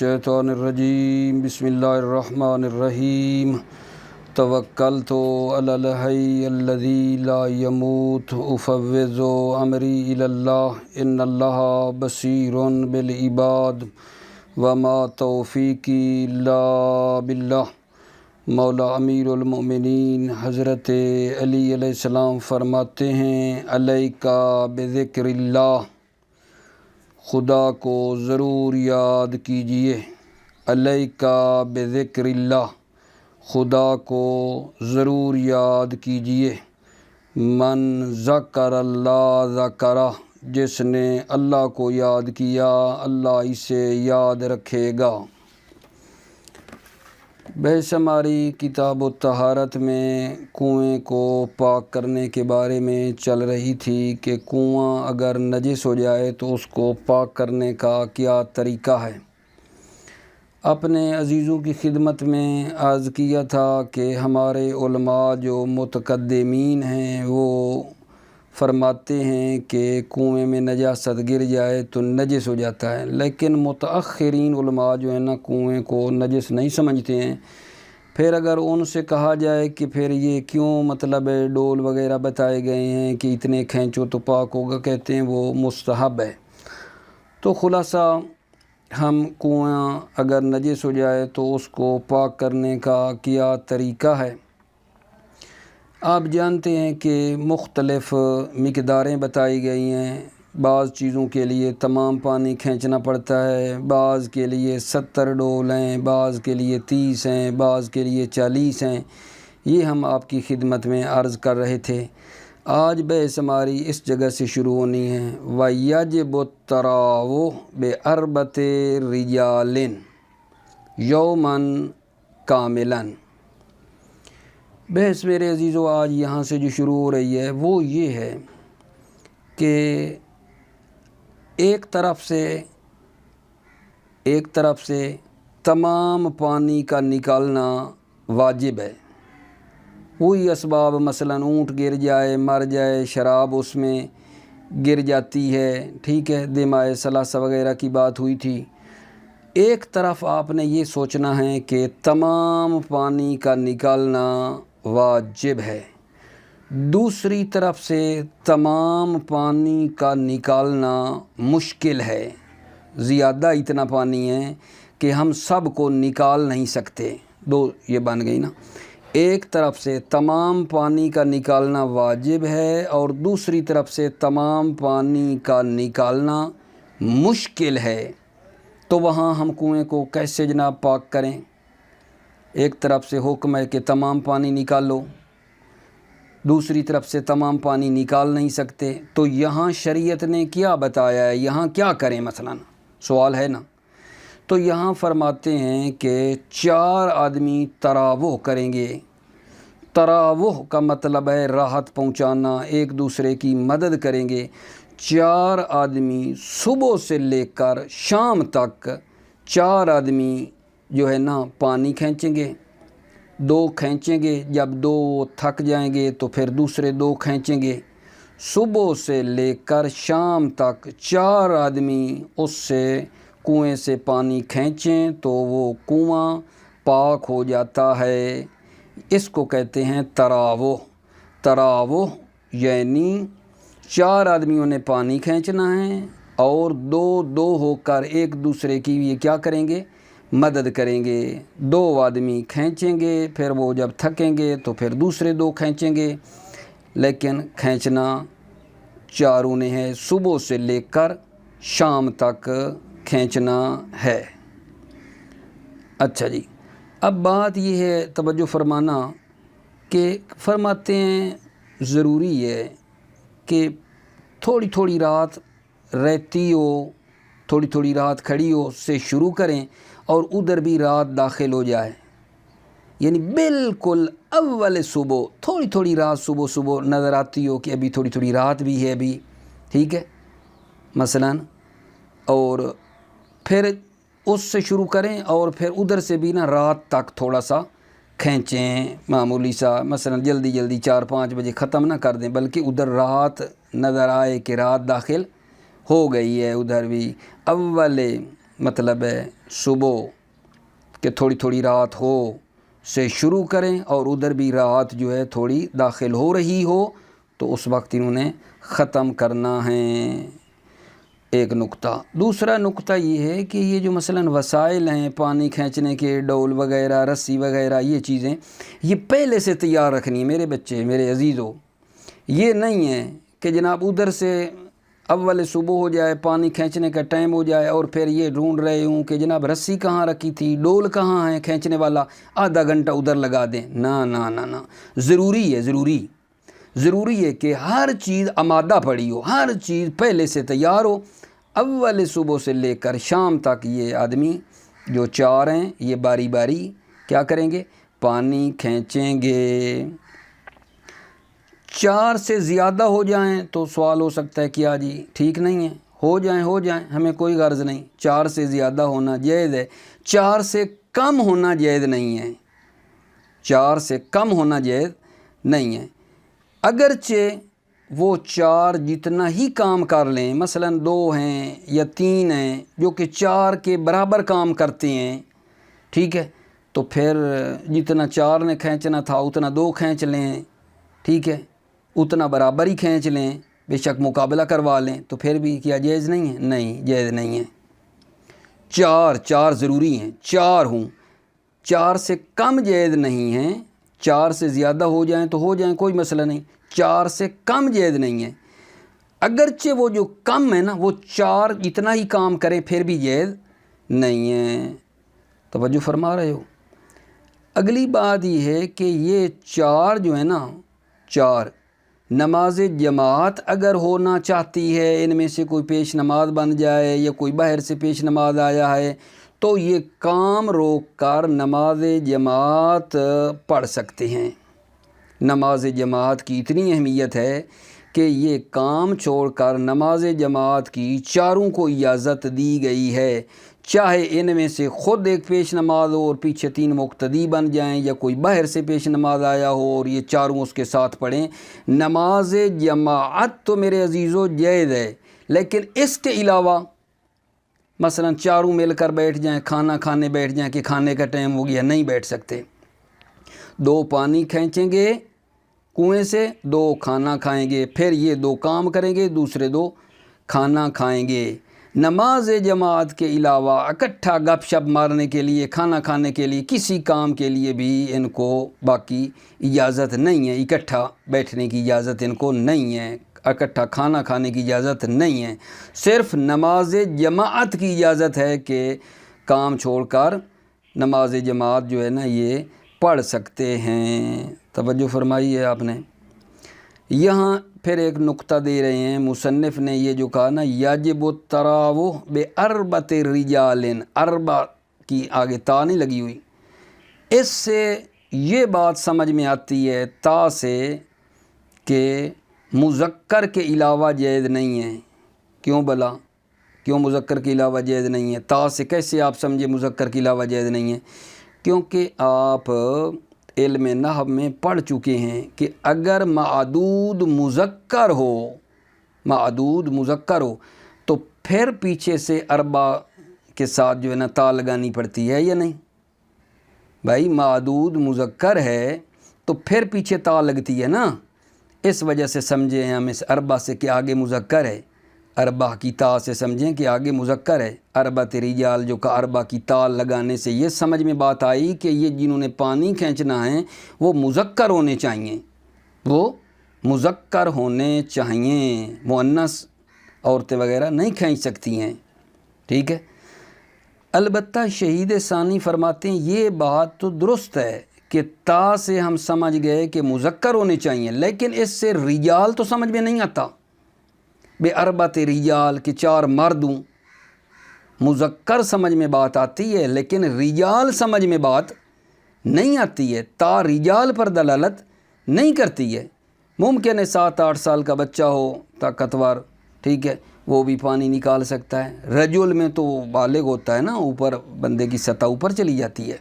الشیطان الرجیم بسم اللہ الرحمن الرحیم توکلت علی الحی الذی لا یموت افوض امری الی اللہ ان اللہ بصیر بالعباد وما توفیقی الا باللہ۔ مولا امیر المؤمنین حضرت علی علیہ السلام فرماتے ہیں علیکا بذکر اللہ، خدا کو ضرور یاد کیجئے۔ علیکا بذکر اللہ، خدا کو ضرور یاد کیجئے۔ من ذکر اللہ ذکرہ، جس نے اللہ کو یاد کیا اللہ اسے یاد رکھے گا۔ بحث ہماری کتاب الطہارت میں کنویں کو پاک کرنے کے بارے میں چل رہی تھی کہ کنواں اگر نجس ہو جائے تو اس کو پاک کرنے کا کیا طریقہ ہے۔ اپنے عزیزوں کی خدمت میں عرض کیا تھا کہ ہمارے علماء جو متقدمین ہیں وہ فرماتے ہیں کہ کنویں میں نجاست گر جائے تو نجس ہو جاتا ہے، لیکن متأخرین علماء جو ہیں نا کنویں کو نجس نہیں سمجھتے ہیں۔ پھر اگر ان سے کہا جائے کہ پھر یہ کیوں مطلب ہے ڈول وغیرہ بتائے گئے ہیں کہ اتنے کھینچو تو پاک ہوگا، کہتے ہیں وہ مستحب ہے۔ تو خلاصہ ہم کنواں اگر نجس ہو جائے تو اس کو پاک کرنے کا کیا طریقہ ہے۔ آپ جانتے ہیں کہ مختلف مقداریں بتائی گئی ہیں، بعض چیزوں کے لیے تمام پانی کھینچنا پڑتا ہے، بعض کے لیے 70 ڈول ہیں، بعض کے لیے 30 ہیں، بعض کے لیے 40 ہیں۔ یہ ہم آپ کی خدمت میں عرض کر رہے تھے۔ آج بحث ہماری اس جگہ سے شروع ہونی ہے۔ وَيَجِبُ التَّرَاوُحُ بِأَرْبَعِ رِجَالٍ يَوْمًا كَامِلًا۔ بحث میرے عزیزو آج یہاں سے جو شروع ہو رہی ہے وہ یہ ہے کہ ایک طرف سے تمام پانی کا نکالنا واجب ہے۔ وہی اسباب مثلا اونٹ گر جائے، مر جائے، شراب اس میں گر جاتی ہے، ٹھیک ہے، دماء ثلاثہ وغیرہ کی بات ہوئی تھی۔ ایک طرف آپ نے یہ سوچنا ہے کہ تمام پانی کا نکالنا واجب ہے، دوسری طرف سے تمام پانی کا نکالنا مشکل ہے، زیادہ اتنا پانی ہے کہ ہم سب کو نکال نہیں سکتے۔ دو یہ بن گئی نا، ایک طرف سے تمام پانی کا نکالنا واجب ہے اور دوسری طرف سے تمام پانی کا نکالنا مشکل ہے، تو وہاں ہم کنویں کو کیسے جناب پاک کریں؟ ایک طرف سے حکم ہے کہ تمام پانی نکالو، دوسری طرف سے تمام پانی نکال نہیں سکتے، تو یہاں شریعت نے کیا بتایا ہے؟ یہاں کیا کریں مثلا؟ سوال ہے نا۔ تو یہاں فرماتے ہیں کہ 4 آدمی تراوح کریں گے۔ تراوح کا مطلب ہے راحت پہنچانا، ایک دوسرے کی مدد کریں گے۔ 4 آدمی صبح سے لے کر شام تک 4 آدمی جو ہے نا پانی کھینچیں گے، 2 کھینچیں گے، جب 2 تھک جائیں گے تو پھر دوسرے 2 کھینچیں گے۔ صبح سے لے کر شام تک 4 آدمی اس سے کنویں سے پانی کھینچیں تو وہ کنواں پاک ہو جاتا ہے۔ اس کو کہتے ہیں تراوح۔ تراوح یعنی 4 آدمیوں نے پانی کھینچنا ہے اور 2 ہو کر ایک دوسرے کی یہ کیا کریں گے؟ مدد کریں گے۔ 2 آدمی کھینچیں گے، پھر وہ جب تھکیں گے تو پھر دوسرے 2 کھینچیں گے، لیکن کھینچنا 4 نے ہے، صبح سے لے کر شام تک کھینچنا ہے۔ اچھا جی، اب بات یہ ہے توجہ فرمانا کہ فرماتے ہیں ضروری ہے کہ تھوڑی تھوڑی رات رہتی ہو، تھوڑی تھوڑی رات کھڑی ہو سے شروع کریں اور ادھر بھی رات داخل ہو جائے، یعنی بالکل اول صبح تھوڑی تھوڑی رات صبح نظر آتی ہو کہ ابھی تھوڑی تھوڑی رات بھی ہے ابھی، ٹھیک ہے مثلا، اور پھر اس سے شروع کریں اور پھر ادھر سے بھی نا رات تک تھوڑا سا کھینچیں، معمولی سا، مثلا جلدی 4-5 بجے ختم نہ کر دیں، بلکہ ادھر رات نظر آئے کہ رات داخل ہو گئی ہے ادھر بھی۔ اول مطلب ہے صبح کہ تھوڑی تھوڑی رات ہو سے شروع کریں اور ادھر بھی رات جو ہے تھوڑی داخل ہو رہی ہو تو اس وقت انہوں نے ختم کرنا ہے۔ ایک نقطہ۔ دوسرا نقطہ یہ ہے کہ یہ جو مثلا وسائل ہیں پانی کھینچنے کے، ڈول وغیرہ، رسی وغیرہ، یہ چیزیں یہ پہلے سے تیار رکھنی ہے میرے بچے، میرے عزیزو۔ یہ نہیں ہے کہ جناب ادھر سے اول صبح ہو جائے، پانی کھینچنے کا ٹائم ہو جائے اور پھر یہ ڈھونڈ رہے ہوں کہ جناب رسی کہاں رکھی تھی، ڈول کہاں ہے کھینچنے والا، آدھا گھنٹہ ادھر لگا دیں۔ نہ نہ نہ نہ، ضروری ہے، ضروری ہے کہ ہر چیز آمادہ پڑی ہو، ہر چیز پہلے سے تیار ہو۔ اول صبح سے لے کر شام تک یہ آدمی جو 4 ہیں یہ باری باری کیا کریں گے؟ پانی کھینچیں گے۔ 4 سے زیادہ ہو جائیں تو سوال ہو سکتا ہے کیا جی ٹھیک نہیں ہے؟ ہو جائیں، ہمیں کوئی غرض نہیں۔ 4 سے زیادہ ہونا جائز ہے، 4 سے کم ہونا جائز نہیں ہے، 4 سے کم ہونا جائز نہیں ہے۔ اگرچہ وہ 4 جتنا ہی کام کر لیں، مثلا 2 ہیں یا 3 ہیں جو کہ 4 کے برابر کام کرتے ہیں، ٹھیک ہے، تو پھر جتنا 4 نے کھینچنا تھا اتنا 2 کھینچ لیں، ٹھیک ہے، اتنا برابر ہی کھینچ لیں، بے شک مقابلہ کروا لیں، تو پھر بھی کیا جائز نہیں ہے؟ نہیں، جائز نہیں ہے۔ 4 ضروری ہیں، 4 ہوں، 4 سے کم جائز نہیں ہیں۔ 4 سے زیادہ ہو جائیں تو ہو جائیں، کوئی مسئلہ نہیں، 4 سے کم جائز نہیں ہے۔ اگرچہ وہ جو کم ہے نا وہ 4 جتنا ہی کام کریں پھر بھی جائز نہیں ہے۔ توجہ فرما رہے ہو؟ اگلی بات یہ ہے کہ یہ 4 جو ہے نا، 4 نماز جماعت اگر ہونا چاہتی ہے، ان میں سے کوئی پیش نماز بن جائے یا کوئی باہر سے پیش نماز آیا ہے تو یہ کام روک کر نماز جماعت پڑھ سکتے ہیں۔ نماز جماعت کی اتنی اہمیت ہے کہ یہ کام چھوڑ کر نماز جماعت کی 4 کو اجازت دی گئی ہے، چاہے ان میں سے خود ایک پیش نماز ہو اور پیچھے 3 مقتدی بن جائیں یا کوئی باہر سے پیش نماز آیا ہو اور یہ 4 اس کے ساتھ پڑھیں۔ نماز جماعت تو میرے عزیزو جائز ہے، لیکن اس کے علاوہ مثلا 4 مل کر بیٹھ جائیں، کھانا کھانے بیٹھ جائیں کہ کھانے کا ٹائم ہو گیا، نہیں بیٹھ سکتے۔ 2 پانی کھینچیں گے کنویں سے، 2 کھانا کھائیں گے، پھر یہ 2 کام کریں گے، دوسرے 2 کھانا کھائیں گے۔ نماز جماعت کے علاوہ اکٹھا گپ شپ مارنے کے لیے، کھانا کھانے کے لیے، کسی کام کے لیے بھی ان کو باقی اجازت نہیں ہے، اکٹھا بیٹھنے کی اجازت ان کو نہیں ہے، اکٹھا کھانا کھانے کی اجازت نہیں ہے۔ صرف نماز جماعت کی اجازت ہے کہ کام چھوڑ کر نماز جماعت جو ہے نا یہ پڑھ سکتے ہیں۔ توجہ فرمائی ہے آپ نے؟ یہاں پھر ایک نقطہ دے رہے ہیں مصنف نے، یہ جو کہا نا یجب التراوح باربعۃ رجال، اربع کی آگے تا نہیں لگی ہوئی، اس سے یہ بات سمجھ میں آتی ہے تا سے کہ مذکر کے علاوہ جائز نہیں ہے۔ کیوں بلا؟ کیوں مذکر کے علاوہ جائز نہیں ہے؟ تا سے کیسے آپ سمجھے مذکر کے علاوہ جائز نہیں ہے؟ کیونکہ آپ علم نحو میں پڑھ چکے ہیں کہ اگر معدود مذکر ہو تو پھر پیچھے سے اربع کے ساتھ جو ہے نا تا لگانی پڑتی ہے یا نہیں؟ بھائی معدود مذکر ہے تو پھر پیچھے تا لگتی ہے نا، اس وجہ سے سمجھیں ہم اس اربع سے کہ آگے مذکر ہے، اربع کی تا سے سمجھیں کہ آگے مذکر ہے۔ اربعۃ رجال جو کہ اربع کی تا لگانے سے یہ سمجھ میں بات آئی کہ یہ جنہوں نے پانی کھینچنا ہے وہ مذکر ہونے چاہیے، وہ مذکر ہونے چاہیے، مؤنث عورتیں وغیرہ نہیں کھینچ سکتی ہیں، ٹھیک ہے۔ البتہ شہید ثانی فرماتے ہیں یہ بات تو درست ہے کہ تا سے ہم سمجھ گئے کہ مذکر ہونے چاہیے، لیکن اس سے رجال تو سمجھ میں نہیں آتا، بے اربعۃ رجال کہ 4 مرد ہوں۔ مذکر سمجھ میں بات آتی ہے لیکن رجال سمجھ میں بات نہیں آتی ہے، تا رجال پر دلالت نہیں کرتی ہے۔ ممکن ہے 7-8 سال کا بچہ ہو طاقتور، ٹھیک ہے، وہ بھی پانی نکال سکتا ہے۔ رجل میں تو بالغ ہوتا ہے نا، اوپر بندے کی سطح اوپر چلی جاتی ہے،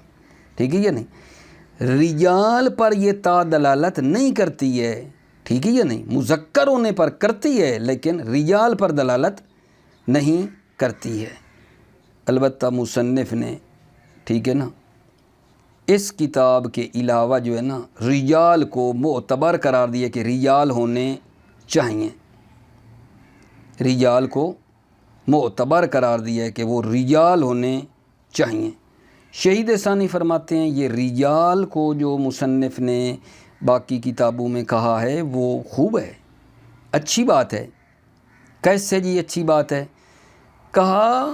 ٹھیک ہے یا نہیں؟ رجال پر یہ تا دلالت نہیں کرتی ہے، ٹھیک ہے یا نہیں؟ مذکر ہونے پر کرتی ہے لیکن رجال پر دلالت نہیں کرتی ہے۔ البتہ مصنف نے ٹھیک ہے نا اس کتاب کے علاوہ جو ہے نا رجال کو معتبر قرار دیا کہ رجال ہونے چاہیے، رجال کو معتبر قرار دیا ہے کہ وہ رجال ہونے چاہیے۔ شہید ثانی فرماتے ہیں یہ رجال کو جو مصنف نے باقی کتابوں میں کہا ہے وہ خوب ہے، اچھی بات ہے۔ کیسے جی اچھی بات ہے؟ کہا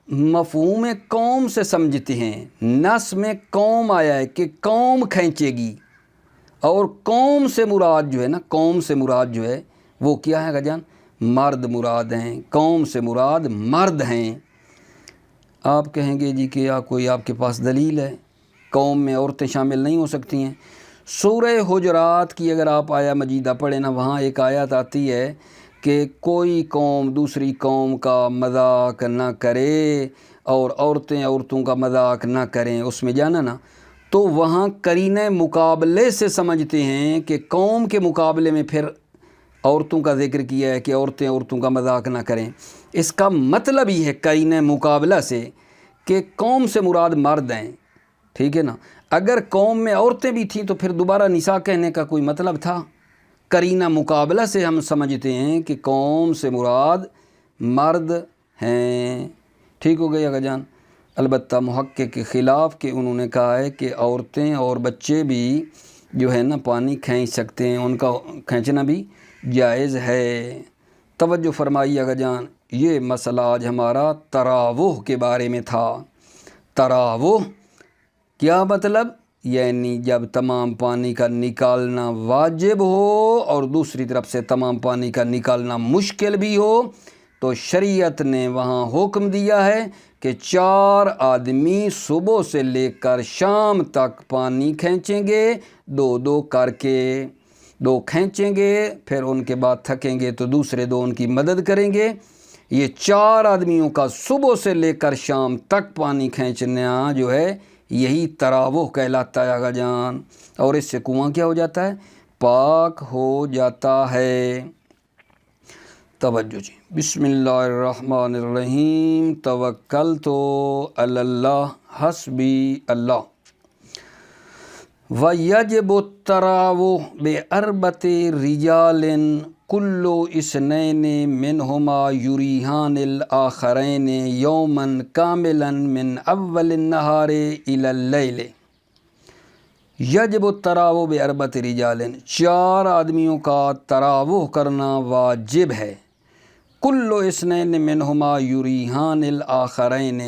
مفہوم قوم سے سمجھتے ہیں، نص میں قوم آیا ہے کہ قوم کھینچے گی، اور قوم سے مراد جو ہے نا، قوم سے مراد جو ہے وہ کیا ہے جان؟ مرد مراد ہیں، قوم سے مراد مرد ہیں۔ آپ کہیں گے جی کہ کوئی آپ کے پاس دلیل ہے، قوم میں عورتیں شامل نہیں ہو سکتی ہیں؟ سورہ حجرات کی اگر آپ آیا مجیدہ پڑھیں نا، وہاں ایک آیت آتی ہے کہ کوئی قوم دوسری قوم کا مذاق نہ کرے اور عورتیں عورتوں کا مذاق نہ کریں، اس میں جانا نا، تو وہاں قرینہ مقابلے سے سمجھتے ہیں کہ قوم کے مقابلے میں پھر عورتوں کا ذکر کیا ہے کہ عورتیں عورتوں کا مذاق نہ کریں۔ اس کا مطلب ہی ہے قرینہ مقابلہ سے کہ قوم سے مراد مرد ہیں، ٹھیک ہے نا۔ اگر قوم میں عورتیں بھی تھیں تو پھر دوبارہ نساء کہنے کا کوئی مطلب تھا؟ قرینہ مقابلہ سے ہم سمجھتے ہیں کہ قوم سے مراد مرد ہیں، ٹھیک ہو گیا جان۔ البتہ محقق کے خلاف کہ انہوں نے کہا ہے کہ عورتیں اور بچے بھی جو ہے نا پانی کھینچ سکتے ہیں، ان کا کھینچنا بھی جائز ہے۔ توجہ فرمائیے گا جان، یہ مسئلہ آج ہمارا تراوح کے بارے میں تھا۔ تراوح کیا مطلب؟ یعنی جب تمام پانی کا نکالنا واجب ہو اور دوسری طرف سے تمام پانی کا نکالنا مشکل بھی ہو، تو شریعت نے وہاں حکم دیا ہے کہ 4 آدمی صبح سے لے کر شام تک پانی کھینچیں گے، 2 کر کے 2 کھینچیں گے، پھر ان کے بعد تھکیں گے تو دوسرے 2 ان کی مدد کریں گے۔ یہ 4 آدمیوں کا صبح سے لے کر شام تک پانی کھینچنا جو ہے یہی تراوح کہلاتا ہے آقا جان، اور اس سے کنواں کیا ہو جاتا ہے؟ پاک ہو جاتا ہے۔ توجہ جی، بسم اللہ الرحمن الرحیم، توکلت علی اللہ حسبی اللہ۔ وَيَجِبُ التَّرَاوُحُ بِأَرْبَعِ رِجَالٍ كُلُّ اثْنَيْنِ مِنْهُمَا يُرِيحَانِ الْآخَرَيْنِ يَوْمًا كَامِلًا مِنْ أَوَّلِ النَّهَارِ إِلَى اللَّيْلِ۔ یجب التراوح بِأَرْبَعِ رِجَالٍ، 4 آدمیوں کا تراوح کرنا واجب ہے۔ کل اثنین منہما یریحان الآخرین،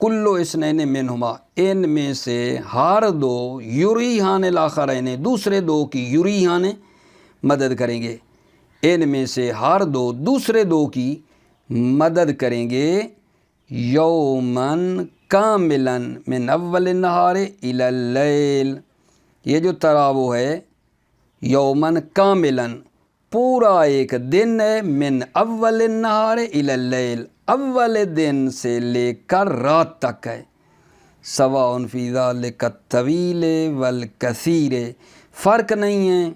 کل اثنین منہما ان میں سے ہر 2 یریحان الآخرین دوسرے 2 کی یریحان مدد کریں گے، ان میں سے ہر 2 دوسرے 2 کی مدد کریں گے۔ یومن کاملن من اول النہار الی اللیل، یہ جو تراوح ہے یومن کاملن پورا ایک دن ہے، من اول النہار الی اللیل اول دن سے لے کر رات تک ہے۔ سواء فی ذلک الطویل والکثیر، فرق نہیں ہے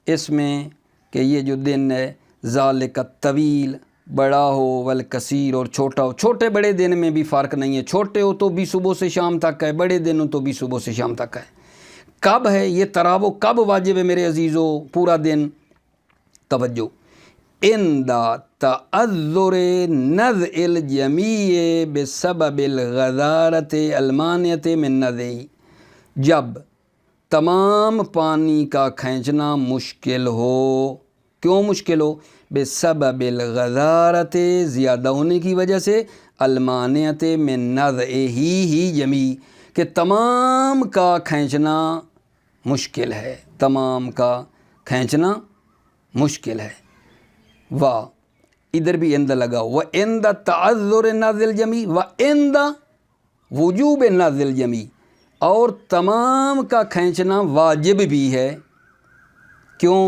اس میں کہ یہ جو دن ہے ذالک الطویل بڑا ہو والکثیر اور چھوٹا ہو، چھوٹے بڑے دن میں بھی فرق نہیں ہے، چھوٹے ہو تو بھی صبح سے شام تک ہے، بڑے دن ہو تو بھی صبح سے شام تک ہے۔ کب ہے یہ تراوح، کب واجب ہے میرے عزیزو پورا دن؟ توجہ، عند تعذر نزع الجمیع بسبب الغزارۃ المانعۃ من نزع، جب تمام پانی کا کھینچنا مشکل ہو۔ کیوں مشکل ہو؟ بسبب الغزارۃ، زیادہ ہونے کی وجہ سے، المانعۃ من نزع ہی جمیع، کہ تمام کا کھینچنا مشکل ہے، تمام کا کھینچنا مشکل ہے۔ واہ، ادھر بھی اند لگا، وَعِنْدَ تَعَذُّرِ نَزْلِ الْجَمِيعِ وَعِنْدَ وُجُوبِ نَزْلِ الْجَمِيعِ، اور تمام کا کھینچنا واجب بھی ہے۔ کیوں؟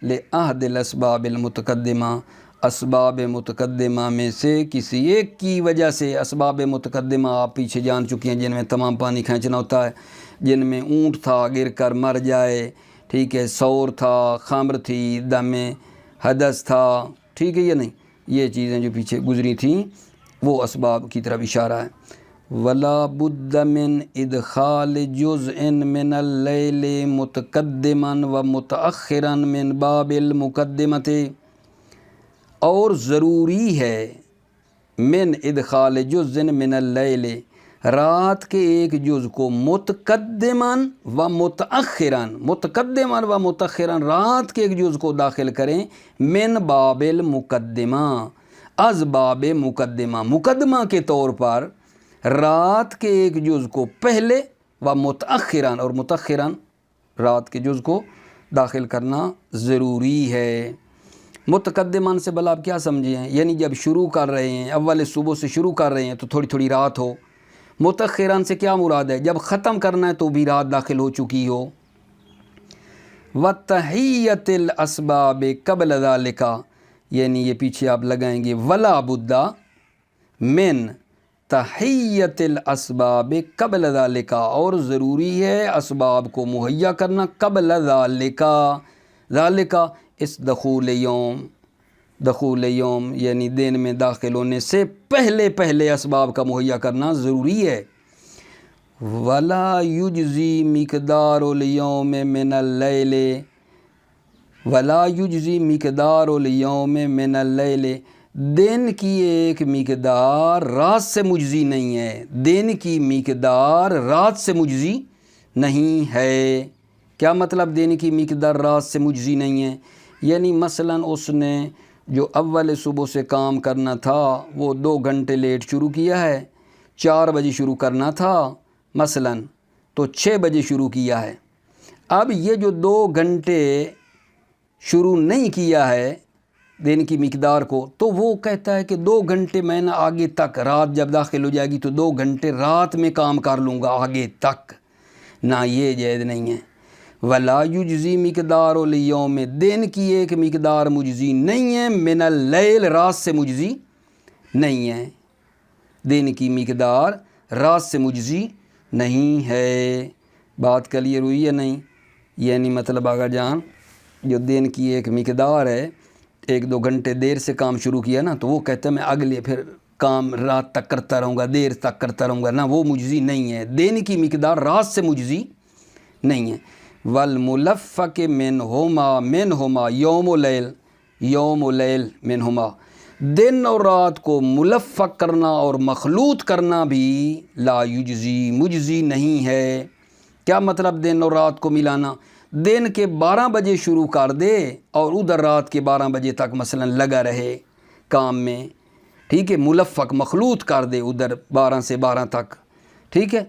لِأَحْدِ الْأَسْبَابِ الْمُتَقَدِّمَةِ، اسباب متقدمہ میں سے کسی ایک کی وجہ سے۔ اسباب متقدمہ آپ پیچھے جان چکی ہیں، جن میں تمام پانی کھینچنا ہوتا ہے، جن میں اونٹ تھا گر کر مر جائے، ٹھیک ہے، سور تھا، خمر تھی، دم حدث تھا، ٹھیک ہے یا نہیں، یہ چیزیں جو پیچھے گزری تھیں وہ اسباب کی طرف اشارہ ہے۔ ولا بد من ادخال جزء من اللیل متقدما و متأخرا من باب المقدمت، اور ضروری ہے من ادخال جزء من اللیل، رات کے ایک جز کو متقدما و متأخرا، متقدما و متأخرا، رات کے ایک جز کو داخل کریں، من باب المقدمہ، از باب مقدمہ، مقدمہ کے طور پر رات کے ایک جز کو پہلے، و متأخرا، اور متأخرا رات کے جز کو داخل کرنا ضروری ہے۔ متقدمان سے بھلا آپ کیا سمجھے ہیں؟ یعنی جب شروع کر رہے ہیں، اول صبح سے شروع کر رہے ہیں تو تھوڑی تھوڑی رات ہو۔ متأخران سے کیا مراد ہے؟ جب ختم کرنا ہے تو بھی رات داخل ہو چکی ہو۔ وَتَحِيَّةِ الْأَسْبَابِ قَبْلَ ذَلِكَ، یعنی یہ پیچھے آپ لگائیں گے وَلَا بُدَّ مِن تحیّۃ الاسباب قبل ذالک، اور ضروری ہے اسباب کو مہیا کرنا قبل ذالک، ذالک اس دخول یوم، دخول یوم یعنی دن میں داخل ہونے سے پہلے پہلے اسباب کا مہیا کرنا ضروری ہے۔ ولا یجزی مقدار الیوم من اللیل، ولا یجزی مقدار الیوم من اللیل، دن کی ایک مقدار رات سے مجزی نہیں ہے، دن کی مقدار رات سے مجزی نہیں ہے۔ کیا مطلب دن کی مقدار رات سے مجزی نہیں ہے؟ یعنی مثلا اس نے جو اول صبح سے کام کرنا تھا وہ 2 گھنٹے لیٹ شروع کیا ہے، 4 بجے شروع کرنا تھا مثلا تو 6 بجے شروع کیا ہے۔ اب یہ جو 2 گھنٹے شروع نہیں کیا ہے دن کی مقدار کو، تو وہ کہتا ہے کہ 2 گھنٹے میں نے آگے تک، رات جب داخل ہو جائے گی تو 2 گھنٹے رات میں کام کر لوں گا آگے تک، نہ یہ جائز نہیں ہے۔ ولا یجزی مقدار الیوم، دن کی ایک مقدار مجزی نہیں ہے، من اللیل رات سے مجزی نہیں ہے، دن کی مقدار رات سے مجزی نہیں ہے۔ بات کلیئر ہوئی یا نہیں؟ یعنی مطلب آگا جان، جو دن کی ایک مقدار ہے، 1-2 گھنٹے دیر سے کام شروع کیا نا تو وہ کہتا ہے میں اگلے پھر کام رات تک کرتا رہوں گا، دیر تک کرتا رہوں گا، نہ وہ مجزی نہیں ہے، دن کی مقدار رات سے مجزی نہیں ہے۔ والملفق منہما یوم اللیل، یوم اللیل منہما، دن اور رات کو ملفق کرنا اور مخلوط کرنا بھی لا یجزی، مجزی نہیں ہے۔ کیا مطلب دن اور رات کو ملانا؟ دن کے 12 بجے شروع کر دے اور ادھر رات کے 12 بجے تک مثلا لگا رہے کام میں، ٹھیک ہے، ملفق مخلوط کر دے ادھر 12 سے 12 تک، ٹھیک ہے،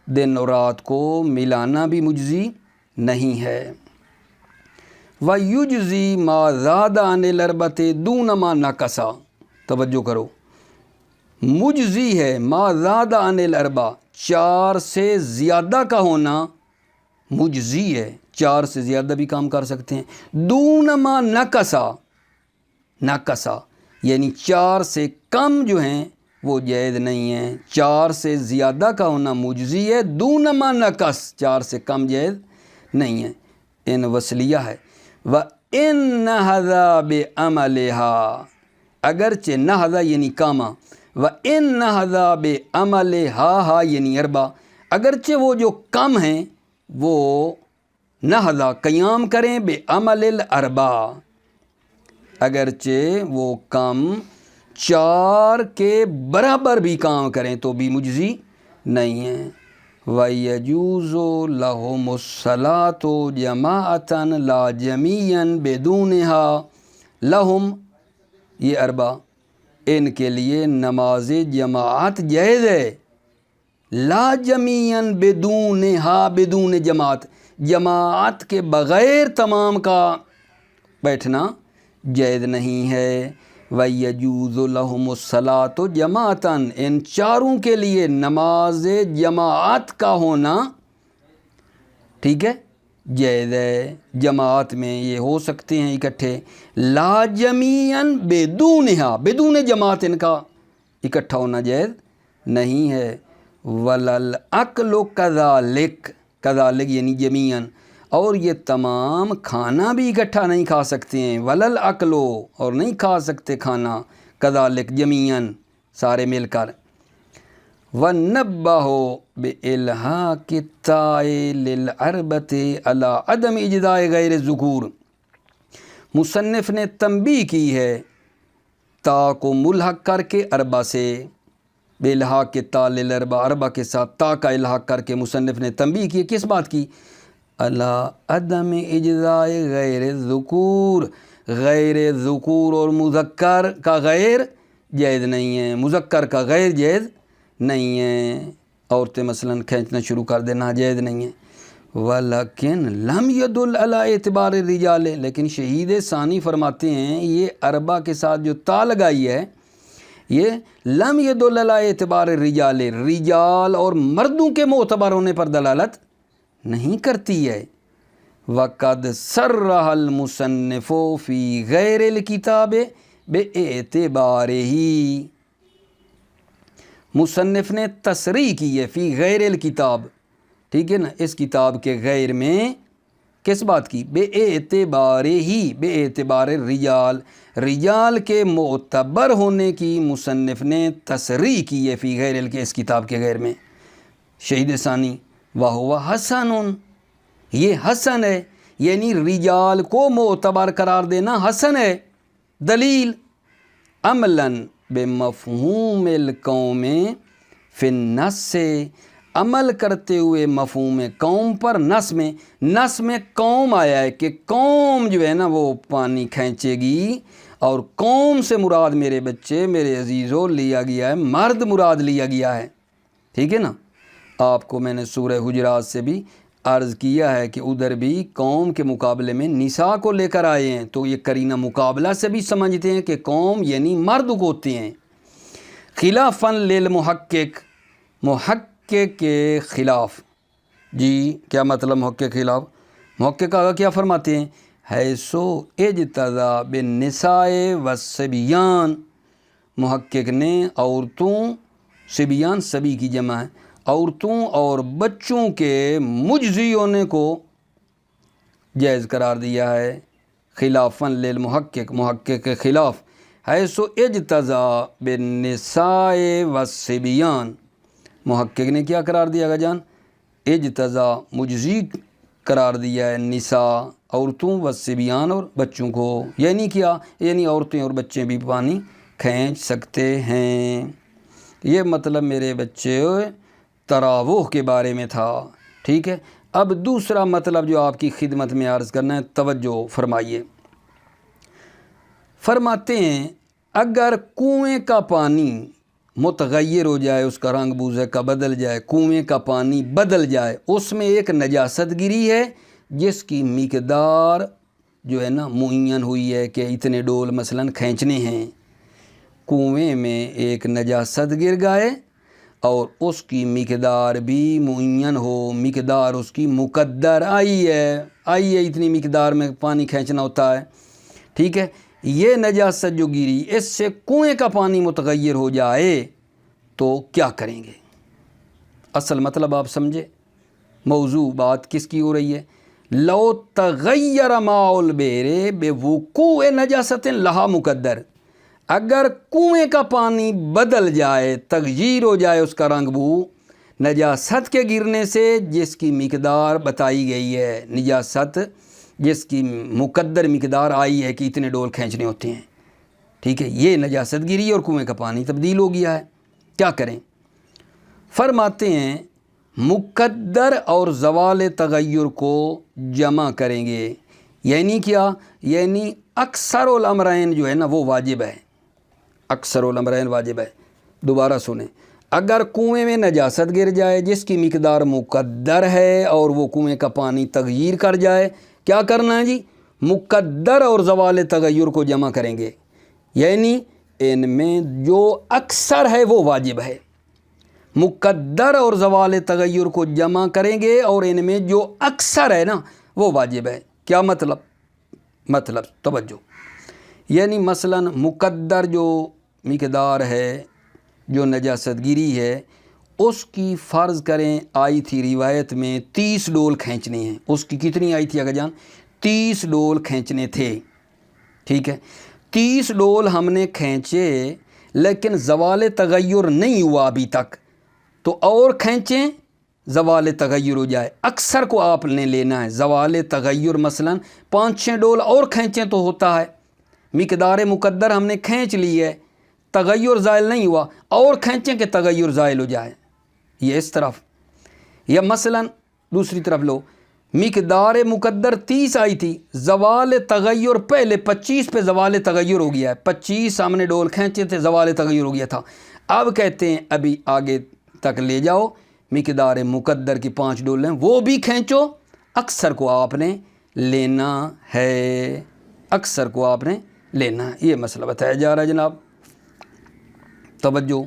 دن اور رات کو ملانا بھی مجزی نہیں ہے۔ وَيُجْزِي مَا زَادَ عَنِ الْأَرْبَعَةِ دُونَ مَا نَقَصَ، توجہ کرو، مجزی ہے ما زاد عن الاربع، 4 سے زیادہ کا ہونا مجزی ہے، 4 سے زیادہ بھی کام کر سکتے ہیں۔ دون ما نقصا، نقصا یعنی 4 سے کم جو ہیں وہ جائز نہیں ہیں، 4 سے زیادہ کا ہونا مجزی ہے، دون ما نقص 4 سے کم جائز نہیں ہے، ان وصلیہ ہے۔ وَإِن نَهَذَا بِعَمَلِهَا، اگرچہ نہذا یعنی کاما، وَإِن نَهَذَا بِعَمَلِهَا یعنی اربع، اگرچہ وہ جو کم ہیں وہ نہذا قیام کریں بعمل الاربع، اگرچہ وہ کم 4 کے برابر بھی کام کریں تو بھی مجزی نہیں ہے۔ وَيَجُوزُ لَهُمُ الصَّلَاةُ جَمَاعَةً لَا جَمِيعًا بِدُونِهَا، لَهُمْ یہ اربع، ان کے لیے نماز جماعت جائز ہے، لا جمیعاً بدونها، بدون جماعت، جماعت کے بغیر تمام کا بیٹھنا جائز نہیں ہے۔ وَيَجُوزُ لَهُمُ الصَّلَاةُ جَمَاعَةً، ان 4 کے لیے نماز جماعت کا ہونا، ٹھیک ہے، جائز ہے، جماعت میں یہ ہو سکتے ہیں اکٹھے، لا جمیعاً بدونہا، بدون جماعت ان کا اکٹھا ہونا جائز نہیں ہے۔ وَلَلْأَكْلُ كَذَلِكَ، كَذَلِكَ یعنی جمیعاً، اور یہ تمام کھانا بھی اکٹھا نہیں کھا سکتے ہیں، وَلَلْأَكْلُ اور نہیں کھا سکتے کھانا، كَذَلِكَ جمیعاً سارے مل کر۔ وَنَبَّهُ بِإِلْحَاقِ التَّاءِ لِلْعَرْبَةِ عَلَىٰ عَدَمِ اِجْدَاءِ غَيْرِ الذُّكُورِ، مصنف نے تنبیہ کی ہے تا کو ملحق کر کے اربع سے، بِإِلْحَاقِ التَّاءِ لِلْعَرْبَةِ، اربع کے ساتھ تا کا الحاق کر کے مصنف نے تنبیہ کی۔ کس بات کی؟ عَلَىٰ عَدَمِ اِجْدَاءِ غَيْرِ الذُّكُورِ، غیر ذکور اور مذکر کا غیر جائز نہیں ہے، مذکر کا غیر جائز نہیں ہے۔ عورتیں مثلا کھینچنا شروع کر دینا جائز نہیں ہے۔ وَلَكِنْ لَمْ يَدُلْ عَلَىٰ اعتبار الرجال، لیکن شہید ثانی فرماتے ہیں یہ اربع کے ساتھ جو تا لگائی ہے یہ لم يدل علی اعتبار الرجال، رجال اور مردوں کے معتبر ہونے پر دلالت نہیں کرتی ہے۔ وقد صرح المصنف فی غیر الکتاب باعتبارہ، مصنف نے تصریح کی ہے فی غیر الکتاب، ٹھیک ہے نا، اس کتاب کے غیر میں کس بات کی؟ باعتبارہ، باعتبار الرجال، رجال کے معتبر ہونے کی مصنف نے تصریح کی ہے فی غیر اس کتاب کے غیر میں۔ شہید ثانی وَهُوَ حسن، یہ حسن ہے، یعنی رجال کو معتبر قرار دینا حسن ہے۔ دلیل عملاً بمفہوم القوم فی النص، سے عمل کرتے ہوئے مفہوم قوم پر نص میں قوم آیا ہے کہ قوم جو ہے نا وہ پانی کھینچے گی، اور قوم سے مراد میرے بچے میرے عزیزوں لیا گیا ہے، مرد مراد لیا گیا ہے، ٹھیک ہے نا۔ آپ کو میں نے سورہ حجرات سے بھی عرض کیا ہے کہ ادھر بھی قوم کے مقابلے میں نساء کو لے کر آئے ہیں، تو یہ قرینہ مقابلہ سے بھی سمجھتے ہیں کہ قوم یعنی مرد کو ہوتے ہیں۔ خلافاً للمحقق، محقق کے خلاف، جی کیا مطلب محقق کے خلاف؟ محقق آگا کیا فرماتے ہیں؟ حیثو اجتزا بالنساء والصبیان، محقق نے عورتوں، صبیان سبی کی جمع ہے، عورتوں اور بچوں کے مجزی ہونے کو جائز قرار دیا ہے۔ خلافاً للمحقق، محقق کے خلاف، حیث اجتزا بالنساء والصبیان، محقق نے کیا قرار دیا گا جان؟ اجتزا مجزی قرار دیا ہے نساء، عورتوں، والصبیان اور بچوں کو، یعنی کیا؟ یعنی عورتیں اور بچے بھی پانی کھینچ سکتے ہیں۔ یہ مطلب میرے بچے تراوح کے بارے میں تھا، ٹھیک ہے۔ اب دوسرا مطلب جو آپ کی خدمت میں عرض کرنا ہے، توجہ فرمائیے۔ فرماتے ہیں اگر کنویں کا پانی متغیر ہو جائے، اس کا رنگ بوزے کا بدل جائے، کنویں کا پانی بدل جائے، اس میں ایک نجاست گری ہے جس کی مقدار جو ہے نا معین ہوئی ہے کہ اتنے ڈول مثلا کھینچنے ہیں، کنویں میں ایک نجاست گر گئے اور اس کی مقدار بھی معین ہو، مقدار اس کی مقدر آئی ہے اتنی مقدار میں پانی کھینچنا ہوتا ہے، ٹھیک ہے۔ یہ نجاست جو گری، اس سے کنویں کا پانی متغیر ہو جائے تو کیا کریں گے؟ اصل مطلب آپ سمجھے، موضوع بات کس کی ہو رہی ہے؟ لو تغیر ماء البئر بوقوع نجاست لہا مقدر، اگر کنویں کا پانی بدل جائے، تغییر ہو جائے اس کا رنگ بو نجاست کے گرنے سے، جس کی مقدار بتائی گئی ہے، نجاست جس کی مقدر مقدار آئی ہے کہ اتنے ڈول کھینچنے ہوتے ہیں، ٹھیک ہے، یہ نجاست گری اور کنویں کا پانی تبدیل ہو گیا ہے، کیا کریں؟ فرماتے ہیں مقدر اور زوال تغیر کو جمع کریں گے، یعنی کیا؟ یعنی اکثر الامرین جو ہے نا وہ واجب ہے، اکثر الامرین واجب ہے۔ دوبارہ سنیں، اگر کنویں میں نجاست گر جائے جس کی مقدار مقدر ہے اور وہ کنویں کا پانی تغیر کر جائے، کیا کرنا ہے جی؟ مقدر اور زوال تغیر کو جمع کریں گے، یعنی ان میں جو اکثر ہے وہ واجب ہے، مقدر اور زوال تغیر کو جمع کریں گے اور ان میں جو اکثر ہے نا وہ واجب ہے۔ کیا مطلب توجہ، یعنی مثلا مقدر جو مقدار ہے، جو نجاست گری ہے، اس کی فرض کریں آئی تھی روایت میں 30 ڈول کھینچنے ہیں، اس کی کتنی آئی تھی آگا جان؟ 30 ڈول کھینچنے تھے، ٹھیک ہے۔ 30 ڈول ہم نے کھینچے، لیکن زوال تغیر نہیں ہوا ابھی تک، تو اور کھینچیں زوال تغیر ہو جائے۔ اکثر کو آپ نے لینا ہے، زوال تغیر مثلا 5-6 ڈول اور کھینچیں تو ہوتا ہے، مقدار مقدر ہم نے کھینچ لی ہے، تغیر زائل نہیں ہوا، اور کھینچیں کہ تغیر زائل ہو جائے، یہ اس طرف۔ یا مثلا دوسری طرف لو، مقدار مقدر 30 آئی تھی، زوال تغیر پہلے 25 پہ زوال تغیر ہو گیا ہے، 25 ہم نے ڈول کھینچے تھے، زوال تغیر ہو گیا تھا، اب کہتے ہیں ابھی آگے تک لے جاؤ، مقدار مقدر کی 5 ڈول ہیں وہ بھی کھینچو، اکثر کو آپ نے لینا ہے، اکثر کو آپ نے لینا ہے، یہ مسئلہ بتایا جا رہا ہے جناب۔ توجہ،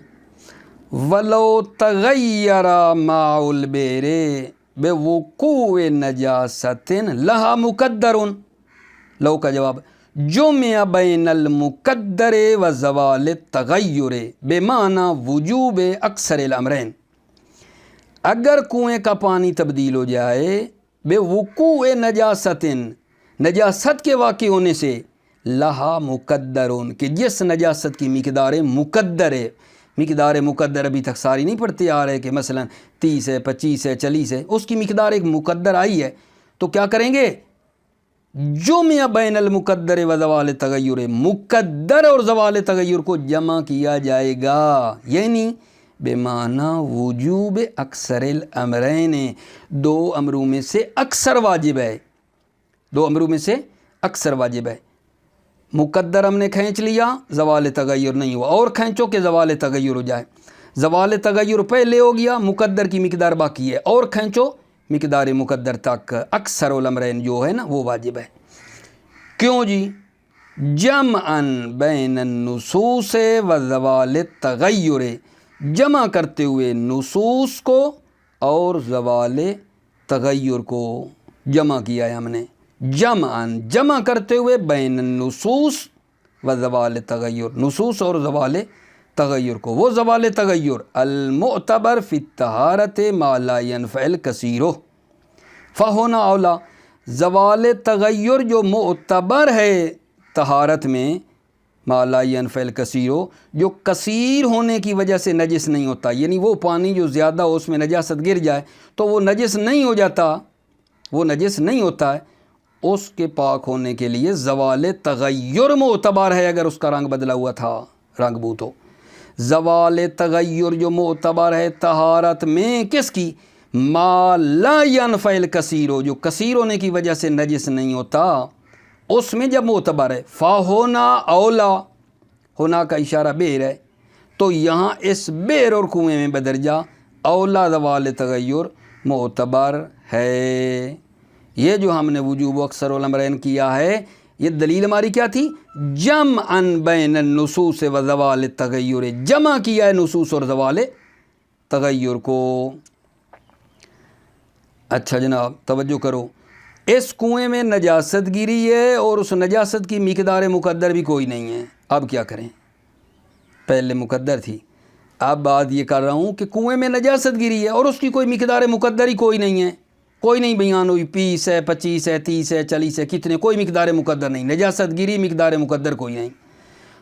ولو تغیر ماء البئر بوقوع نجاست لہا مقدر، لو کا جواب جمع بین المقدر و زوال التغیر بمعنی وجوب اکثر الامرین، اگر کنویں کا پانی تبدیل ہو جائے بے وقوع نجاست، نجاست کے واقع ہونے سے، لہا مقدرون، کہ جس نجاست کی مقدار مقدر ہے، مقدار مقدر ابھی تک ساری نہیں پڑھتے آ رہے کہ مثلا 30 ہے، 25 ہے، 40 ہے، اس کی مقدار ایک مقدر آئی ہے، تو کیا کریں گے؟ جمع بین المقدر و زوال تغیر، مقدر اور زوال تغیر کو جمع کیا جائے گا، یعنی بمعنی وجوب اکثر الامرین، 2 امروں میں سے اکثر واجب ہے، 2 امروں میں سے اکثر واجب ہے۔ مقدر ہم نے کھینچ لیا، زوال تغیر نہیں ہوا، اور کھینچو کہ زوال تغیر ہو جائے، زوال تغیر پہلے ہو گیا، مقدر کی مقدار باقی ہے، اور کھینچو مقدار مقدر تک، اکثر الامرین جو ہے نا وہ واجب ہے۔ کیوں جی؟ جمعا بین النصوص و زوال التغیر، جمع کرتے ہوئے نصوص کو اور زوال تغیر کو جمع کیا ہے ہم نے، جمع کرتے ہوئے بین النصوص و زوال تغیر، نصوص اور زوال تغیر کو، وہ زوال تغیر المعتبر فی الطہارت ما لا ينفع الکثیر، فہونا اولا، زوال تغیر جو معتبر ہے طہارت میں، ما لا ينفع الکثیر، جو کثیر ہونے کی وجہ سے نجس نہیں ہوتا، یعنی وہ پانی جو زیادہ ہو اس میں نجاست گر جائے تو وہ نجس نہیں ہو جاتا، وہ نجس نہیں ہوتا ہے، اس کے پاک ہونے کے لیے زوال تغیر معتبر ہے، اگر اس کا رنگ بدلا ہوا تھا، رنگ بو تو زوال تغیر جو معتبر ہے طہارت میں، کس کی؟ ما لا ينفع الکثیر، جو کثیر ہونے کی وجہ سے نجس نہیں ہوتا، اس میں جب معتبر ہے، فاہونا اولا، ہونا کا اشارہ بیر ہے، تو یہاں اس بیر اور کنویں میں بدرجہ اولا زوال تغیر معتبر ہے۔ یہ جو ہم نے وجوب اکثر الامرین کیا ہے، یہ دلیل ہماری کیا تھی؟ جمعا بین النصوص و زوال التغیر، جمع کیا ہے نصوص اور زوال تغیر کو۔ اچھا جناب توجہ کرو، اس کنویں میں نجاست گری ہے اور اس نجاست کی مقدار مقدر بھی کوئی نہیں ہے، اب کیا کریں؟ پہلے مقدر تھی، اب بات یہ کر رہا ہوں کہ کنویں میں نجاست گری ہے اور اس کی کوئی مقدار مقدر ہی کوئی نہیں ہے، کوئی نہیں بیان ہوئی، 20 ہے، 25 ہے، 30 ہے، 40 ہے، کتنے، کوئی مقدار مقدر نہیں، نجاست گری، مقدار مقدر کوئی نہیں،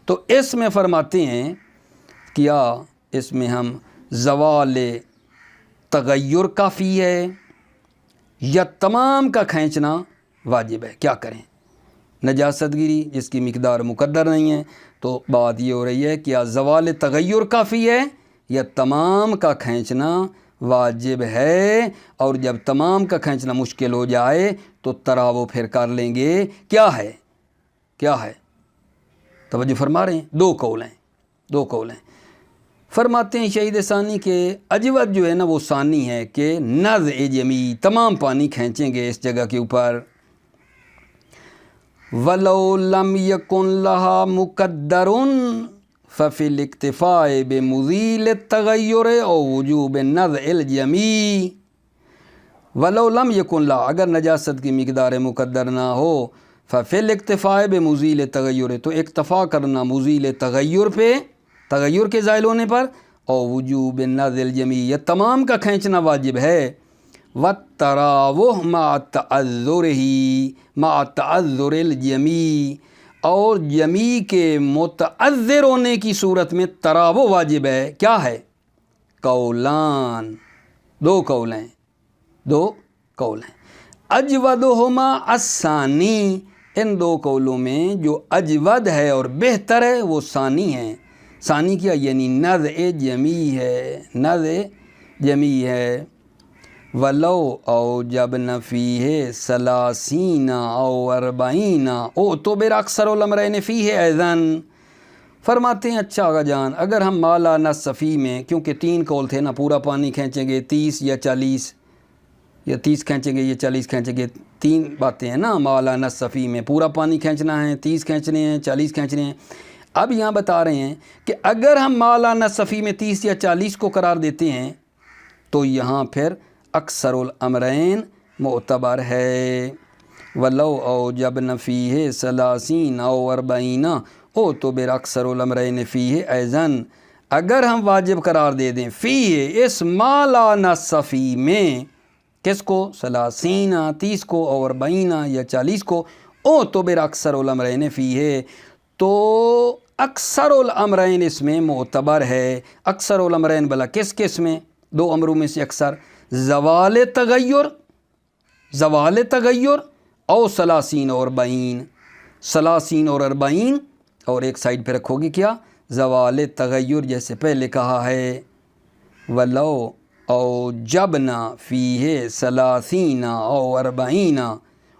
تو اس میں فرماتے ہیں کیا اس میں ہم زوال تغیر کافی ہے یا تمام کا کھینچنا واجب ہے؟ کیا کریں؟ نجاست گری جس کی مقدار مقدر نہیں ہے، تو بات یہ ہو رہی ہے کیا زوال تغیر کافی ہے یا تمام کا کھینچنا واجب ہے، اور جب تمام کا کھینچنا مشکل ہو جائے تو تراو پھر کر لیں گے، کیا ہے؟ کیا ہے؟ توجہ فرما رہے ہیں، 2 قول ہیں، 2 قول ہیں۔ فرماتے ہیں شہید ثانی کے اجود جو ہے نا وہ ثانی ہے کہ نزع جمی، تمام پانی کھینچیں گے اس جگہ کے اوپر، وَلَوْ لَمْ يَكُنْ لَهَا مُقَدَّرٌ فَفِي الْاكْتِفَاءِ بِمُزِيلِ التَّغَيُّرِ أَوْ وُجُوبِ النَّزْعِ الْجَمِيعِ، وَلَوْ لَمْ يَكُنْ لَهَا، اگر نجاست کی مقدار مقدر نہ ہو، فَفِي الْاكْتِفَاءِ بِمُزِيلِ التَّغَيُّرِ، تو اکتفا کرنا مزیل تغیر پہ، تغیر کے زائل ہونے پر، اور وجوب النزع الجمیع، یہ تمام کا کھینچنا واجب ہے، وَالتَّرَاوُحُ مَعَ تَعَذُّرِهِ مَعَ تَعَذُّرِ الْجَمِيع، اور جمی کے متعذر ہونے کی صورت میں تراو واجب ہے. کیا ہے؟ قولان، دو قول ہیں، دو قول ہیں. اجودہما الثانی، ان دو قولوں میں جو اجود ہے اور بہتر ہے وہ ثانی ہے. ثانی کیا؟ یعنی نزع جمی ہے، نزع جمی ہے. ولو اوجبن فیہ ثلاثین او اربعین اعتبر اکثر الامرین فیہ ایضاً. فرماتے ہیں اچھا آقا جان، اگر ہم مالا نصفی میں، کیونکہ 3 قول تھے نا، پورا پانی کھینچیں گے 30 یا 40، یا 30 کھینچیں گے یا 40 کھینچیں گے، 3 باتیں ہیں نا. مالا نصفی میں پورا پانی کھینچنا ہے، 30 کھینچنے ہیں، 40 کھینچنے ہیں. اب یہاں بتا رہے ہیں کہ اگر ہم مالا نصفی میں 30 یا 40 کو قرار دیتے ہیں تو یہاں پھر اکثر الامرین معتبر ہے. ولو اوجبن فیہ ثلاثین او اربعین اعتبر اکثر الامرین فیہ ایضاً. اگر ہم واجب قرار دے دیں فیہ، اس مالا نصفی میں، کس کو؟ ثلاثین 30 کو، اور 40 یا 40 کو. اعتبر اکثر الامرین فیہ، تو اکثر الامرین اس میں معتبر ہے. اکثر الامرین بلا کس کس میں؟ 2 امروں میں سے اکثر، زوال تغیر، زوال تغیر، او 30 اور 40، 30 اور 40. اور ایک سائڈ پہ رکھو گی کیا؟ زوال تغیر، جیسے پہلے کہا ہے ولو اوجبنا فیہ 30 او 40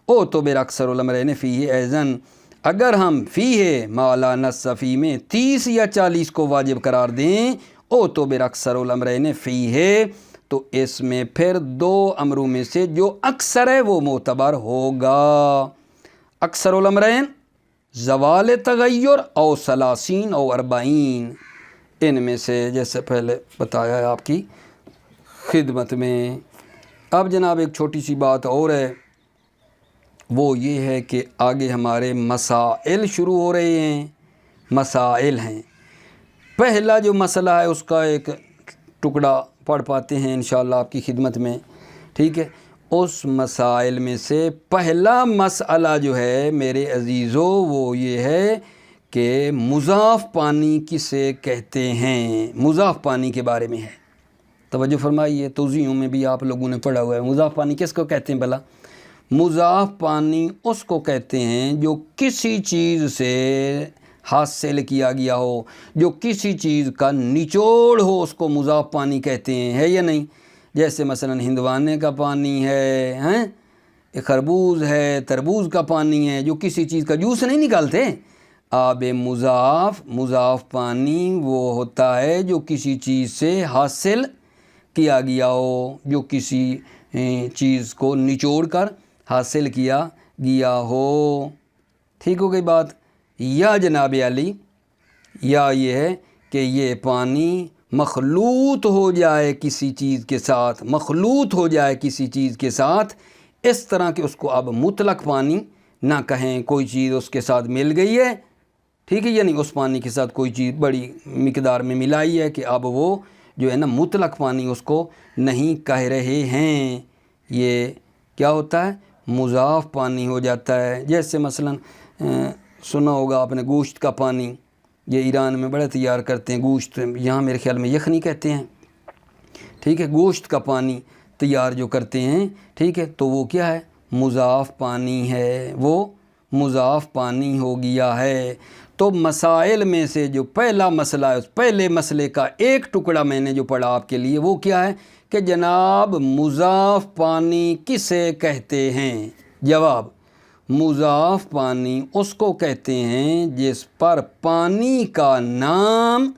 اعتبر اکثر الامرین فیہ ایضاً. اگر ہم فیہ مالا نصفی میں 30 یا 40 کو واجب قرار دیں اعتبر اکثر الامرین فیہ، تو اس میں پھر 2 امروں میں سے جو اکثر ہے وہ معتبر ہوگا. اکثر الامرین زوال تغیر او 30 او 40، ان میں سے جیسے پہلے بتایا ہے آپ کی خدمت میں. اب جناب ایک چھوٹی سی بات اور ہے، وہ یہ ہے کہ آگے ہمارے مسائل شروع ہو رہے ہیں. مسائل ہیں. پہلا جو مسئلہ ہے اس کا ایک ٹکڑا پڑھ پاتے ہیں انشاءاللہ آپ کی خدمت میں. ٹھیک ہے، اس مسائل میں سے پہلا مسئلہ جو ہے میرے عزیزو وہ یہ ہے کہ مضاف پانی کسے کہتے ہیں. مضاف پانی کے بارے میں ہے. توجہ فرمائیے، توضیحوں میں بھی آپ لوگوں نے پڑھا ہوا ہے. مضاف پانی کس کو کہتے ہیں بھلا؟ مضاف پانی اس کو کہتے ہیں جو کسی چیز سے حاصل کیا گیا ہو، جو کسی چیز کا نچوڑ ہو، اس کو مضاف پانی کہتے ہیں. ہے یا نہیں؟ جیسے مثلا ہندوانے کا پانی ہے، خربوز ہے، تربوز کا پانی ہے، جو کسی چیز کا جوس نہیں نکالتے. آب مضاف، مضاف پانی وہ ہوتا ہے جو کسی چیز سے حاصل کیا گیا ہو، جو کسی چیز کو نچوڑ کر حاصل کیا گیا ہو. ٹھیک ہو گئی بات؟ یا جناب علی، یا یہ ہے کہ یہ پانی مخلوط ہو جائے کسی چیز کے ساتھ، مخلوط ہو جائے کسی چیز کے ساتھ، اس طرح کہ اس کو اب مطلق پانی نہ کہیں. کوئی چیز اس کے ساتھ مل گئی ہے، ٹھیک ہے، یعنی اس پانی کے ساتھ کوئی چیز بڑی مقدار میں ملائی ہے کہ اب وہ جو ہے نا مطلق پانی اس کو نہیں کہہ رہے ہیں. یہ کیا ہوتا ہے؟ مضاف پانی ہو جاتا ہے. جیسے مثلا سنا ہوگا آپ نے گوشت کا پانی، یہ ایران میں بڑا تیار کرتے ہیں گوشت، یہاں میرے خیال میں یخنی کہتے ہیں. ٹھیک ہے، گوشت کا پانی تیار جو کرتے ہیں، ٹھیک ہے، تو وہ کیا ہے؟ مضاف پانی ہے، وہ مضاف پانی ہو گیا ہے. تو مسائل میں سے جو پہلا مسئلہ ہے، اس پہلے مسئلے کا ایک ٹکڑا میں نے جو پڑھا آپ کے لیے وہ کیا ہے کہ جناب مضاف پانی کسے کہتے ہیں؟ جواب، مضاف پانی اس کو کہتے ہیں جس پر پانی کا نام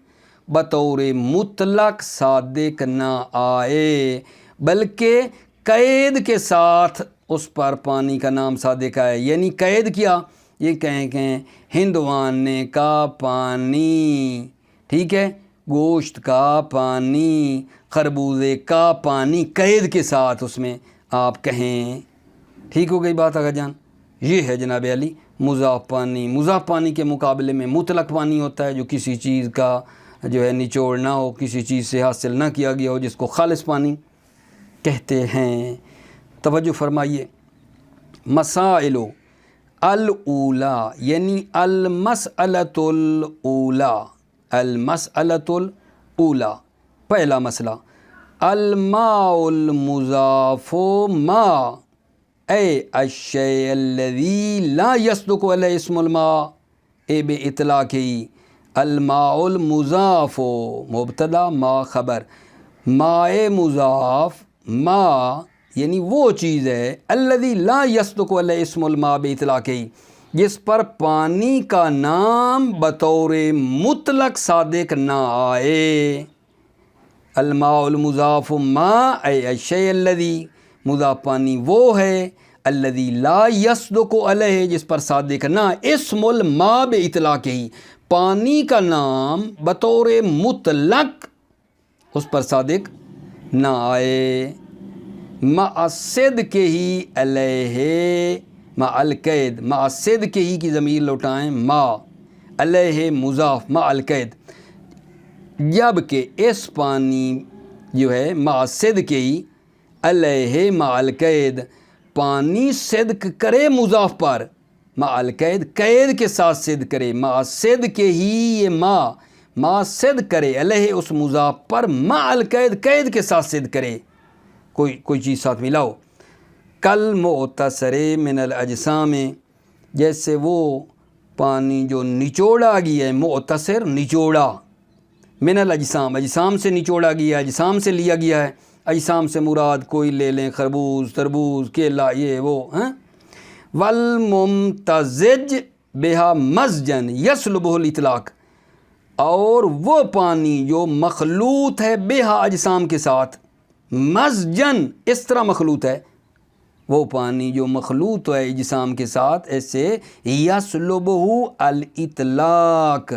بطور مطلق صادق نہ آئے بلکہ قید کے ساتھ اس پر پانی کا نام صادق آئے. یعنی قید کیا؟ یہ کہیں کہ ہندوانے کا پانی، ٹھیک ہے، گوشت کا پانی، خربوزے کا پانی، قید کے ساتھ اس میں آپ کہیں. ٹھیک ہو گئی بات آقا جان؟ یہ ہے جناب علی مضاف پانی. مضاف پانی کے مقابلے میں مطلق پانی ہوتا ہے جو کسی چیز کا جو ہے نچوڑ نہ ہو، کسی چیز سے حاصل نہ کیا گیا ہو، جس کو خالص پانی کہتے ہیں. توجہ فرمائیے. مسائل، الاولا یعنی المسألۃ الاولا، المسألۃ الاولا پہلا مسئلہ، الماء المضاف ما اے الشیء الذی لا یصدق علیہ اسم الماء اے بے اطلاق ہی، الماء المضاف مبتدا ما خبر، ماء مضاف ما یعنی وہ چیز ہے الذی لا یصدق علیہ اسم الماء بے اطلاق ہی، جس پر پانی کا نام بطور مطلق صادق نہ آئے۔ الماء المضاف ما اے الشیء الذی، مضاف پانی وہ ہے الذی لا یصدق علیہ جس پر صادق نہ، اسم الماء بے اطلاق ہی، پانی کا نام بطور مطلق اس پر صادق نہ آئے۔ مع صدق ہی علیہ، مع القید، مع صدق ہی کی ضمیر لوٹائیں، مع علیہ مضاف مع القید، جب کہ اس پانی جو ہے مع صدق ہی علیہ مع القید، پانی صدق کرے مضاف پر، مع القید قید کے ساتھ صدق کرے، مع صدق ہی یہ مع صدق کرے علیہ اس مضاف پر، مع القید قید کے ساتھ صدق کرے، کوئی چیز ساتھ ملاؤ۔ کل معتصر من الاجسام، جیسے وہ پانی جو نچوڑا گیا ہے، معتصر نچوڑا، من الاجسام اجسام سے نچوڑا گیا، اجسام سے لیا گیا ہے، اجسام سے مراد کوئی لے لیں، خربوز، تربوز، کیلا، یہ وہ ہیں۔ والممتزج بہا مزجن یسلبہ الاطلاق، اور وہ پانی جو مخلوط ہے بہا اجسام کے ساتھ، مزجن اس طرح مخلوط ہے، وہ پانی جو مخلوط ہے اجسام کے ساتھ ایسے، یسلبہ الاطلاق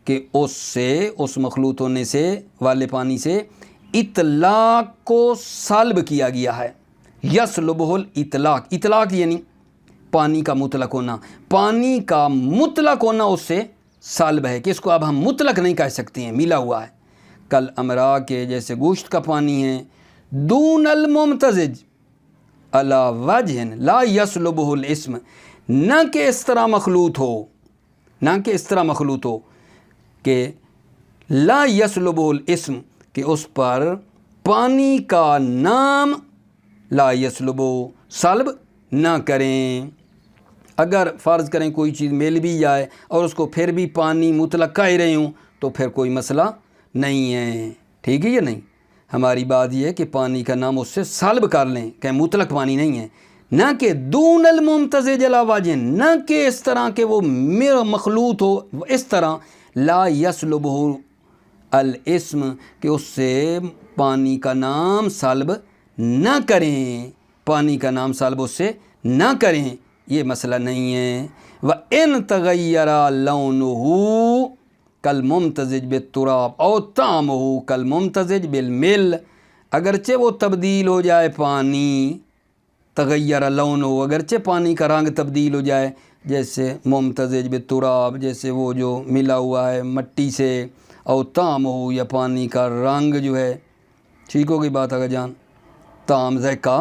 کہ اس سے، اس مخلوط ہونے سے والے پانی سے اطلاق کو سلب کیا گیا ہے۔ یسلبہ الاطلاق، اطلاق یعنی پانی کا مطلق ہونا، پانی کا مطلق ہونا اس سے سلب ہے کہ اس کو اب ہم مطلق نہیں کہہ سکتے ہیں، ملا ہوا ہے۔ کل امرا کے جیسے گوشت کا پانی ہے، دون الممتزج علی وجہ لا یسلبہ الاسم، نہ کہ اس طرح مخلوط ہو، نہ کہ اس طرح مخلوط ہو کہ لا یسلبہ الاسم کہ اس پر پانی کا نام لا یسلبہ سلب نہ کریں۔ اگر فرض کریں کوئی چیز مل بھی جائے اور اس کو پھر بھی پانی مطلق کہہ رہے ہوں تو پھر کوئی مسئلہ نہیں ہے، ٹھیک ہے یا نہیں؟ ہماری بات یہ ہے کہ پانی کا نام اس سے سلب کر لیں کہ مطلق پانی نہیں ہے، نہ کہ دون الممتزج علی وجہ، نہ کہ اس طرح کہ وہ مخلوط ہو اس طرح، لا یسلبہ الاسم کہ اس سے پانی کا نام سلب نہ کریں، پانی کا نام سلب اس سے نہ کریں، یہ مسئلہ نہیں ہے۔ وَإِن تَغَيَّرَ لَوْنُهُ كَالْمُمْتَزِجِ بِالتُّرَابِ أَوْ طَعْمُهُ كَالْمُمْتَزِجِ بِالْمِلْ، اگرچہ وہ تبدیل ہو جائے پانی، تغیر لونه، اگرچہ پانی کا رنگ تبدیل ہو جائے، جیسے ممتزج بالتراب، جیسے وہ جو ملا ہوا ہے مٹی سے، او طعمہ، یا پانی کا رنگ جو ہے، ٹھیک ہو گئی بات اگر جان، طعم ذائقہ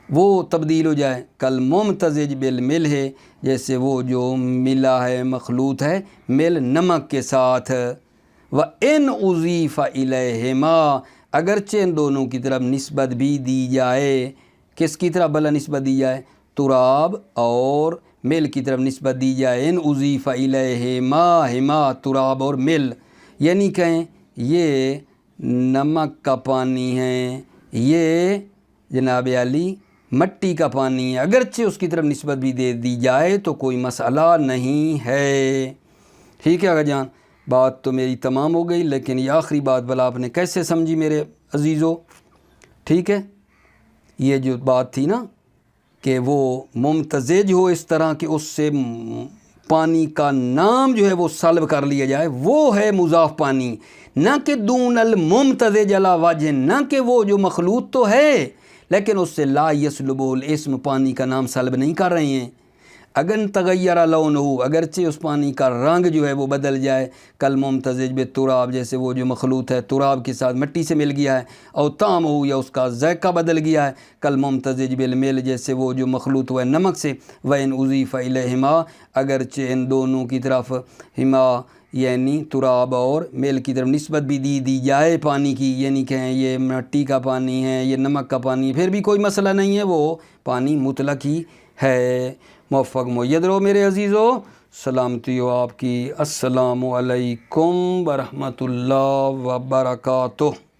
وہ تبدیل ہو جائے، کل ممتزج بالملح ہے، جیسے وہ جو ملا ہے مخلوط ہے مل نمک کے ساتھ۔ وَإِنْ أُضِيفَ إِلَيْهِمَا، اگرچہ ان دونوں کی طرف نسبت بھی دی جائے، کس کی طرف بھلا نسبت دی جائے؟ تراب اور مل کی طرف نسبت دی جائے۔ ان اضیف الیہما، ہما تراب اور مل، یعنی کہیں یہ نمک کا پانی ہے، یہ جناب علی مٹی کا پانی ہے، اگرچہ اس کی طرف نسبت بھی دے دی جائے تو کوئی مسئلہ نہیں ہے، ٹھیک ہے اگر جان؟ بات تو میری تمام ہو گئی، لیکن یہ آخری بات بھلا آپ نے کیسے سمجھی میرے عزیزو؟ ٹھیک ہے، یہ جو بات تھی نا کہ وہ ممتزج ہو اس طرح کہ اس سے پانی کا نام جو ہے وہ سلب کر لیا جائے، وہ ہے مضاف پانی، نہ کہ دون الممتزج علی وجہ، نہ کہ وہ جو مخلوط تو ہے لیکن اس سے لا یسلبہ الاسم، پانی کا نام سلب نہیں کر رہے ہیں۔ اگن تغیر لون ہو، اگرچہ اس پانی کا رنگ جو ہے وہ بدل جائے، کل ممتزج بالتراب، جیسے وہ جو مخلوط ہے تراب کے ساتھ مٹی سے مل گیا ہے، او طعم ہو، یا اس کا ذائقہ بدل گیا ہے، کل ممتزج بالمیل، جیسے وہ جو مخلوط ہوا ہے نمک سے، وَإِنْ أُضِيفَ إِلَيْهِمَا، اگرچہ ان دونوں کی طرف ہما یعنی تراب اور میل کی طرف نسبت بھی دی جائے پانی کی، یعنی کہیں یہ مٹی کا پانی ہے، یہ نمک کا پانی ہے، پھر بھی کوئی مسئلہ نہیں ہے، وہ پانی مطلق ہی ہے۔ موفق مؤید رہو میرے عزیزو، سلامتی ہو آپ کی۔ السلام علیکم ورحمۃ اللہ وبرکاتہ۔